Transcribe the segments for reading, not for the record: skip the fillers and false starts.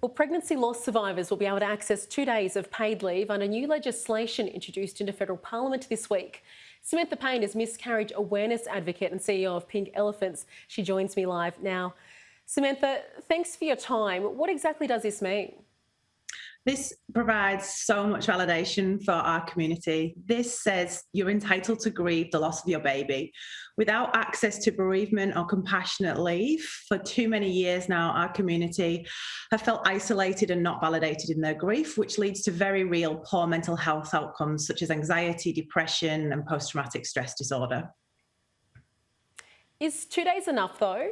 Well, pregnancy loss survivors will be able to access 2 days of paid leave under new legislation introduced into federal parliament this week. Samantha Payne is miscarriage awareness advocate and CEO of Pink Elephants. She joins me live now. Samantha, thanks for your time. What exactly does this mean? This provides so much validation for our community. This says you're entitled to grieve the loss of your baby. Without access to bereavement or compassionate leave, for too many years now, our community have felt isolated and not validated in their grief, which leads to very real poor mental health outcomes such as anxiety, depression, and post traumatic stress disorder. Is 2 days enough though?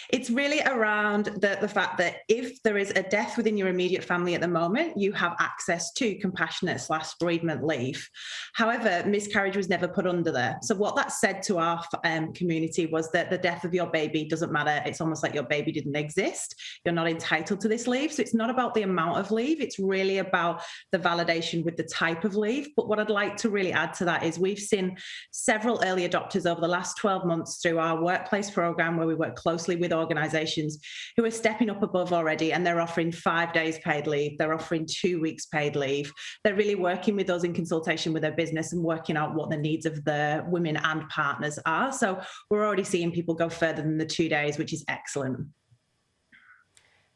It's really around the fact that if there is a death within your immediate family at the moment, you have access to compassionate/bereavement leave. However, miscarriage was never put under there. So what that said to our community was that the death of your baby doesn't matter. It's almost like your baby didn't exist. You're not entitled to this leave. So it's not about the amount of leave. It's really about the validation with the type of leave. But what I'd like to really add to that is we've seen several early adopters over the last 12 months through our workplace program where we work closely with organisations who are stepping up above already, and they're offering 5 days paid leave, they're offering 2 weeks paid leave. They're really working with us in consultation with their business and working out what the needs of the women and partners are. So we're already seeing people go further than the 2 days, which is excellent.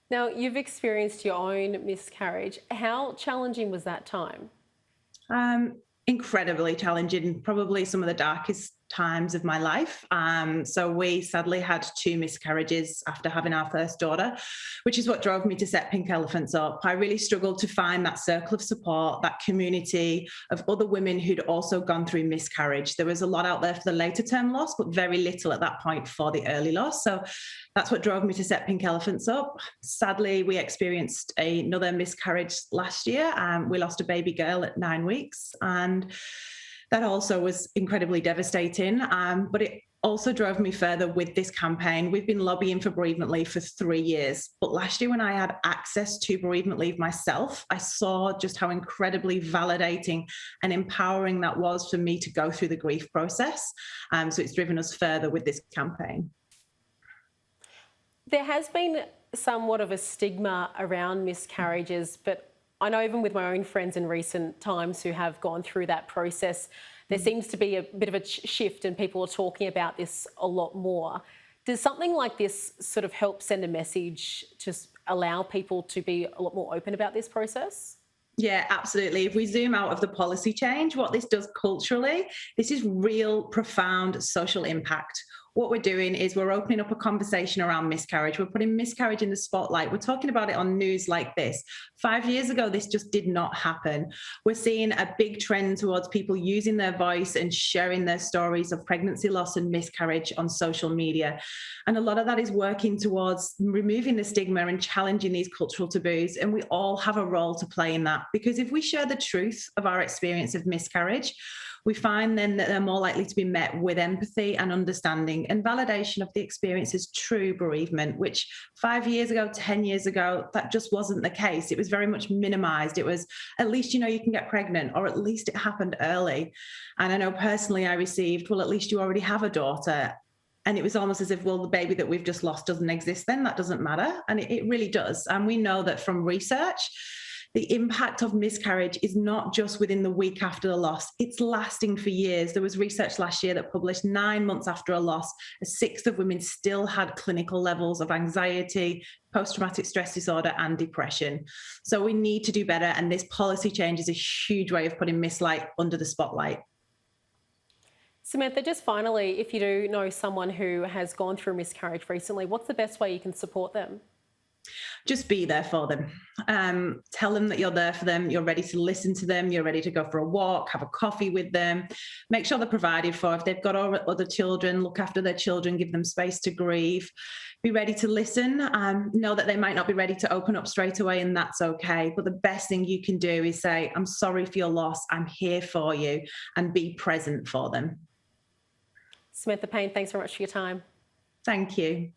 Now, you've experienced your own miscarriage. How challenging was that time? Incredibly challenging, probably some of the darkest times of my life. So we sadly had 2 miscarriages after having our first daughter, which is what drove me to set Pink Elephants up. I really struggled to find that circle of support, that community of other women who'd also gone through miscarriage. There was a lot out there for the later term loss, but very little at that point for the early loss. So that's what drove me to set Pink Elephants up. Sadly, we experienced another miscarriage last year. We lost a baby girl at 9 weeks, and that also was incredibly devastating. But it also drove me further with this campaign. We've been lobbying for bereavement leave for 3 years. But last year, when I had access to bereavement leave myself, I saw just how incredibly validating and empowering that was for me to go through the grief process. So it's driven us further with this campaign. There has been somewhat of a stigma around miscarriages, but I know even with my own friends in recent times who have gone through that process, there seems to be a bit of a shift and people are talking about this a lot more. Does something like this sort of help send a message to allow people to be a lot more open about this process? Yeah, absolutely. If we zoom out of the policy change, what this does culturally, this is real profound social impact. What we're doing is we're opening up a conversation around miscarriage. We're putting miscarriage in the spotlight. We're talking about it on news like this. 5 years ago, this just did not happen. We're seeing a big trend towards people using their voice and sharing their stories of pregnancy loss and miscarriage on social media. And a lot of that is working towards removing the stigma and challenging these cultural taboos. And we all have a role to play in that, because if we share the truth of our experience of miscarriage, we find then that they're more likely to be met with empathy and understanding and validation of the experience as true bereavement, which 5 years ago, 10 years ago, that just wasn't the case. It was very much minimized. It was, at least you know you can get pregnant, or at least it happened early. And I know personally I received, well, at least you already have a daughter. And it was almost as if, well, the baby that we've just lost doesn't exist then, that doesn't matter. And it really does. And we know that from research, the impact of miscarriage is not just within the week after the loss, it's lasting for years. There was research last year that published 9 months after a loss, a sixth of women still had clinical levels of anxiety, post-traumatic stress disorder, and depression. So we need to do better. And this policy change is a huge way of putting mislight under the spotlight. Samantha, just finally, if you do know someone who has gone through miscarriage recently, what's the best way you can support them? Just be there for them. Tell them that you're there for them. You're ready to listen to them. You're ready to go for a walk, have a coffee with them. Make sure they're provided for. If they've got other children, look after their children, give them space to grieve. Be ready to listen. Know that they might not be ready to open up straight away, and that's okay. But the best thing you can do is say, I'm sorry for your loss. I'm here for you, and be present for them. Samantha Payne, thanks very much for your time. Thank you.